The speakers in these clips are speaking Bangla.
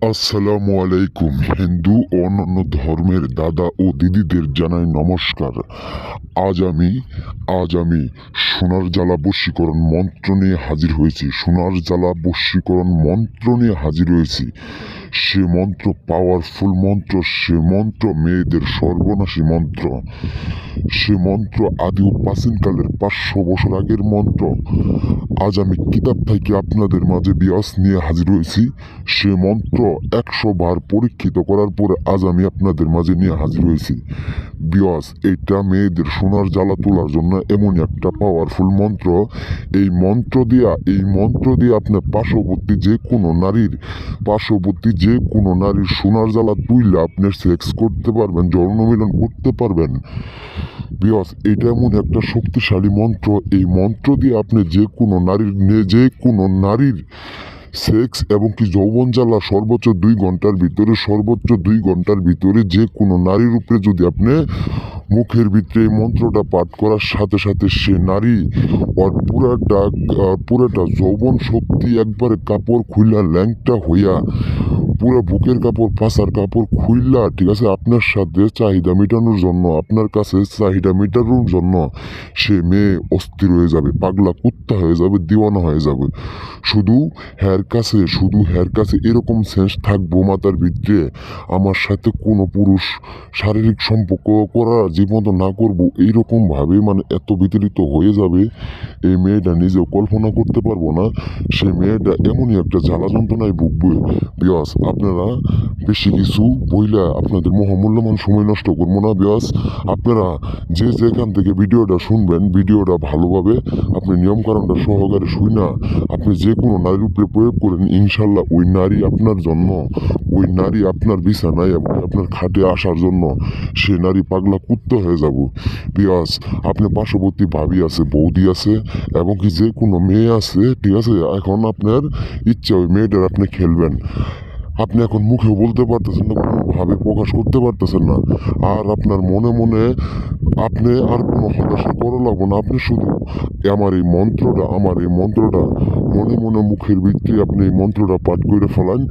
আসসালামু আলাইকুম। হিন্দু ও অন্যান্য ধর্মের দাদা ও দিদিদের জানাই নমস্কার। আজ আমি সোনার জ্বালা বশীকরণ মন্ত্র নিয়ে হাজির হয়েছি। সোনার জ্বালা বশীকরণ মন্ত্র নিয়ে হাজির হয়েছি। সে মন্ত্র পাওয়ারফুল মন্ত্র, সে মন্ত্র মেয়েদের সর্বনাশী মন্ত্র, সে মন্ত্র আদি ও প্রাচীনকালের 500 বছর আগের মন্ত্র। আজ আমি কিতাব থেকে আপনাদের মাঝে বিয়াস নিয়ে হাজির হয়েছি। সে মন্ত্র 100 বার পরীক্ষিত করার পরে আজ আমি আপনাদের মাঝে নিয়ে হাজির হয়েছি। বিয়াস, এটা মেয়েদের সোনার জ্বালা তোলার জন্য এমন একটা পাওয়ারফুল মন্ত্র। এই মন্ত্র দিয়ে আপনার পার্শ্ববর্তী যে কোনো নারীর সোনার জ্বালা তুইলে আপনি সেক্স করতে পারবেন, যৌন মিলন করতে পারবেন। বিকজ এটা এমন একটা শক্তিশালী মন্ত্র। এই মন্ত্র দিয়ে আপনি যে কোনো নারীর সেক্স এবং কি যৌবন জ্বালা সর্বোচ্চ 2 ঘন্টার ভিতরে যে কোনো নারীর উপরে যদি আপনি মুখের ভিতরে এই মন্ত্রটা পাঠ করার সাথে সাথে সে নারী ওর পুরাটা যৌবন শক্তি একবারে কাপড় খুইলা ল্যাংটা হইয়া পুরো বুকের কাপড় পাছার কাপড় খুইলা, ঠিক আছে, আপনার সাথে চাহিদা মেটানোর জন্য, আপনার কাছে চাহিদা মেটানোর জন্য সে মেয়ে অস্থির হয়ে যাবে, পাগলা কুত্তা হয়ে যাবে, দিওয়ানা হয়ে যাবে। শুধু হ্যার কাছে এরকম সেন্স থাকবো মাথার ভিতরে, আমার সাথে কোনো পুরুষ শারীরিক সম্পর্ক করা জীবন্ত না করবো, এইরকমভাবে মানে এত বিচলিত হয়ে যাবে এই মেয়েটা নিজেও কল্পনা করতে পারবো না। সে মেয়েটা এমনই একটা জ্বালা যন্ত্রণায় ভুগবে। বিয়াস, আপনারা বেশি কিছু বইলা আপনাদের মহামূল্যবান সময় নষ্ট করবো না। বিয়াস, আপনারা যে যেখান থেকে ভিডিওটা শুনবেন, ভিডিওটা ভালোভাবে আপনি নিয়মকানুনটা সহকারে শুনা আপনি যে কোনো নারীর উপরে প্রয়োগ করেন, ইনশাল্লাহ ওই নারী আপনার বিছানায় এবং আপনার খাটে আসার জন্য সে নারী পাগলা কুত্তা হয়ে যাব। বিয়াস, আপনার পার্শ্ববর্তী ভাবি আছে, বৌদি আছে এবং কি যে কোনো মেয়ে আছে, ঠিক আছে, এখন আপনার ইচ্ছা ওই মেয়েটার আপনি খেলবেন। আপনি এখন মুখেও বলতে পারতেছেন না, কোনোভাবে প্রকাশ করতে পারতেছেন না। আর আপনার মনে মনে আপনি আর কোনো হতাশা করা লাগবে না। আপনি শুধু আমার এই মন্ত্রটা মনে মনে মুখের ভিতরে আপনি এই মন্ত্রটা পাঠ করে ফেলান।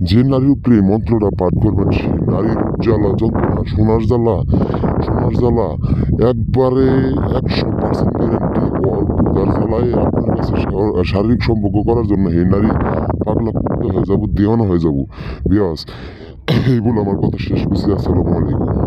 যে নারীর উপরে এই মন্ত্রটা পাঠ করবেন সেই নারীর জ্বালা যন্ত্রণা, সোনার জ্বালা একবারে 100% গ্যারেন্টি। তার জ্বালায় আপনার কাছে শারীরিক সম্পর্ক করার জন্য এই নারী পাগলা কুত্তা হয়ে যাবো, দেওয়ানা হয়ে যাবো। বিয়াস, এই বলে আমার কথা শেষ করছি। আসসালামু আলাইকুম।